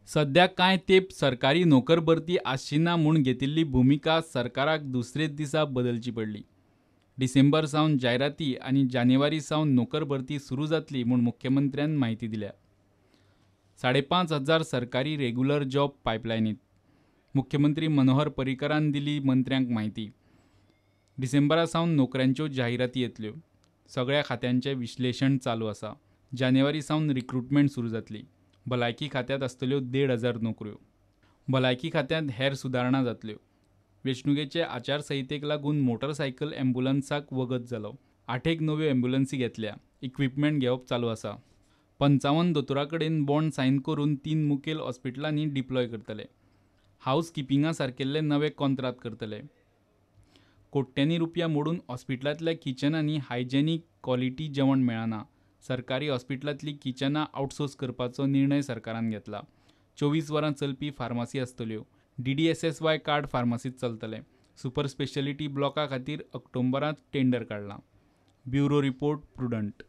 सध्या कांय तेंप सरकारी नोकर भरती आसचिना म्हूण घेतिल्ली भुमिका सरकाराक दुसरेच दिसा बदलची पडली। डिसेंबर सावन जायराती आनी जानेवारी सावन नोकर भरती सुरू जातली म्हूण मुख्यमंत्र्यान माहिती दिल्या। 5,500 सरकारी रेग्युलर जॉब पायपलायनीत। मुख्यमंत्री मनोहर पर्रीकारान दिली मंत्र्यांक माहिती। डिसेंबरा सावन नोकऱ्यांच्यो जाहिराती येतल्यो। सगळ्या खात्यांचें विश्लेशण चालू आसा। जानेवारी सावन रिक्रुटमेंट सुरू जातली। भलायकी खात्यांत आसतल्यो 1,500 नोकऱ्यो। भलायकी खात्यांत हेर सुदारणा जातल्यो। वेंचणुकेचे आचारसंहितेक लागून मोटरसायकल अँब्युलन्साक वगत जालो। 8 नव्यो अँब्युलन्सी घेतल्या। इक्विपमेंट घेवप चालू आसा। 55 दोतोरां कडेन बॉण्ड सायन करून 3 मुखेल हॉस्पिटलांनी डिप्लॉय करतले। हाऊस किपिंगा सारकेले नवे कॉन्त्रात करतले। कोट्यांनी रुपया मोडून हॉस्पिटलांतल्या किचनांनी हायजेनीक क्वॉलिटी जेवण मेळना। सरकारी हॉस्पिटलांतलीं किचनां आउटसोर्स करपाचो निर्णय सरकारान घेतला। 24 वरां चलपी फार्मासी आसतल्यो। DDSSY कार्ड फार्मासीत चलतले। सुपर स्पेशालिटी ब्लॉका खातीर ऑक्टोबरांत टेंडर काडलां। Bureau report prudent.